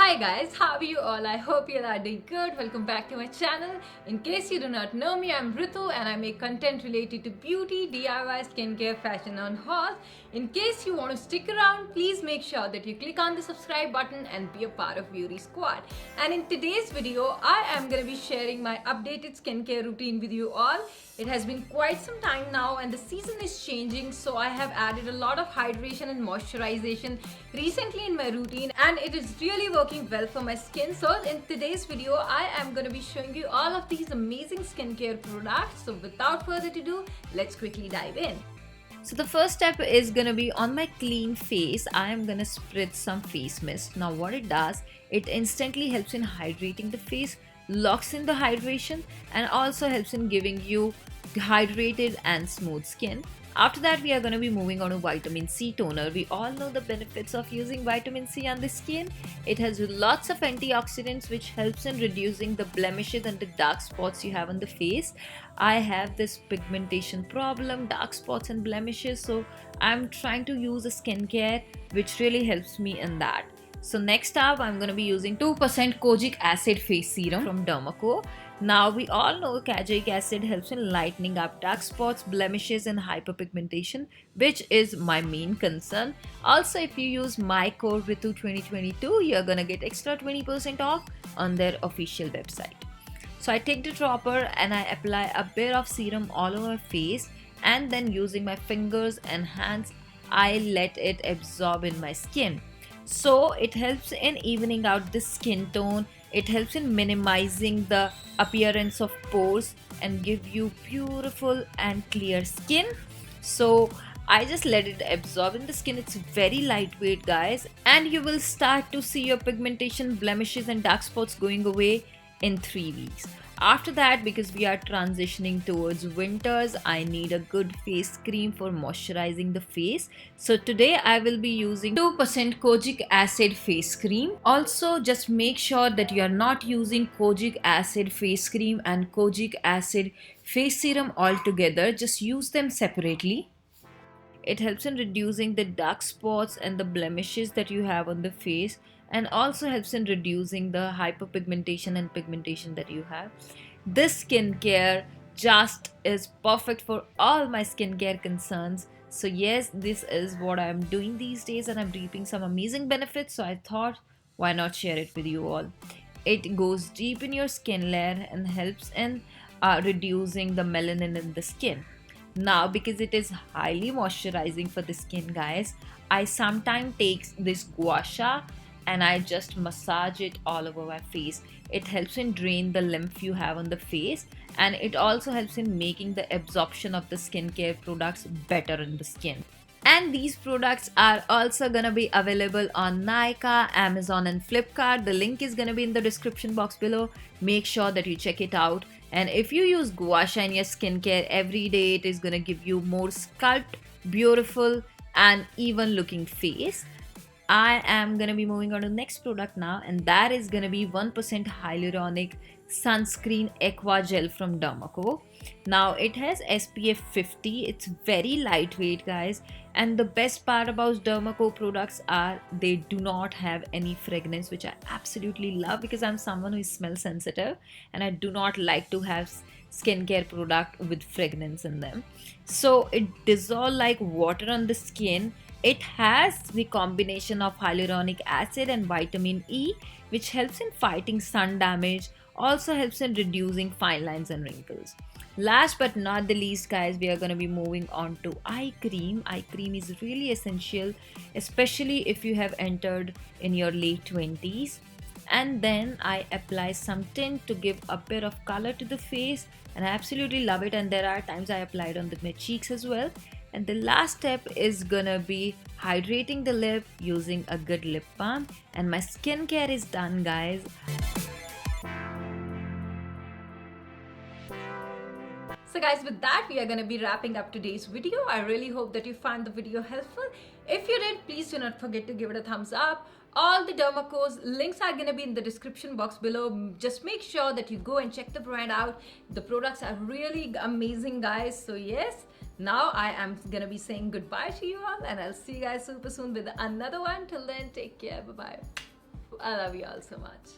Hi guys, how are you all? I hope you are doing good. Welcome back to my channel. In case you do not know me, I'm Ritu and I make content related to beauty, DIY, skincare, fashion and hauls. In case you want to stick around, please make sure that you click on the subscribe button and be a part of Beauty Squad. And in today's video, I am going to be sharing my updated skincare routine with you all. It has been quite some time now and the season is changing, so I have added a lot of hydration and moisturization recently in my routine and it is really working well for my skin. So in today's video, I am going to be showing you all of these amazing skincare products. So without further ado, let's quickly dive in. So the first step is gonna be on my clean face. I am gonna spritz some face mist. Now what it does, it instantly helps in hydrating the face, locks in the hydration and also helps in giving you hydrated and smooth skin. After that, we are going to be moving on to vitamin C toner. We all know the benefits of using vitamin C on the skin. It has lots of antioxidants which helps in reducing the blemishes and the dark spots you have on the face. I have this pigmentation problem, dark spots and blemishes, so I'm trying to use a skincare which really helps me in that. So next up, I'm going to be using 2% kojic acid face serum from Dermaco. Now we all know kojic acid helps in lightening up dark spots, blemishes and hyperpigmentation, which is my main concern. Also, if you use my code Ritu 2022, you're going to get extra 20% off on their official website. So I take the dropper and I apply a bit of serum all over my face, and then using my fingers and hands, I let it absorb in my skin. So it helps in evening out the skin tone, it helps in minimizing the appearance of pores and give you beautiful and clear skin. So I just let it absorb in the skin. It's very lightweight guys, and you will start to see your pigmentation, blemishes and dark spots going away in 3 weeks. After that, because we are transitioning towards winters, I need a good face cream for moisturizing the face. So today I will be using 2% kojic acid face cream. Also, just make sure that you are not using kojic acid face cream and kojic acid face serum all together. Just use them separately. It helps in reducing the dark spots and the blemishes that you have on the face, and also helps in reducing the hyperpigmentation and pigmentation that you have. This skincare just is perfect for all my skincare concerns. So yes, this is what I'm doing these days and I'm reaping some amazing benefits. So I thought, why not share it with you all? It goes deep in your skin layer and helps in reducing the melanin in the skin. Now, because it is highly moisturizing for the skin guys, I sometimes take this gua sha and I just massage it all over my face. It helps in drain the lymph you have on the face, and it also helps in making the absorption of the skincare products better in the skin. And these products are also gonna be available on Nykaa, Amazon and Flipkart. The link is gonna be in the description box below. Make sure that you check it out. And if you use gua sha in your skincare every day, it is gonna give you more sculpt, beautiful and even looking face. I am gonna be moving on to the next product now, and that is gonna be 1% hyaluronic sunscreen aqua gel from Dermaco. Now it has SPF 50. It's very lightweight guys, and the best part about Dermaco products are they do not have any fragrance, which I absolutely love because I'm someone who is smell sensitive and I do not like to have skincare product with fragrance in them. So it dissolves like water on the skin. It has the combination of hyaluronic acid and vitamin E, which helps in fighting sun damage, also helps in reducing fine lines and wrinkles. Last but not the least guys, we are going to be moving on to eye cream. Eye cream is really essential, especially if you have entered in your late 20s. And then I apply some tint to give a bit of color to the face, and I absolutely love it, and there are times I apply it on my cheeks as well. And the last step is gonna be hydrating the lip using a good lip balm, and my skincare is done guys. So guys, with that we are going to be wrapping up today's video. I really hope that you found the video helpful. If you did, please do not forget to give it a thumbs up. All the Dermaco's links are going to be in the description box below. Just make sure that you go and check the brand out. The products are really amazing guys. So yes, now I am going to be saying goodbye to you all, and I'll see you guys super soon with another one. Till then, take care. Bye bye. I love you all so much.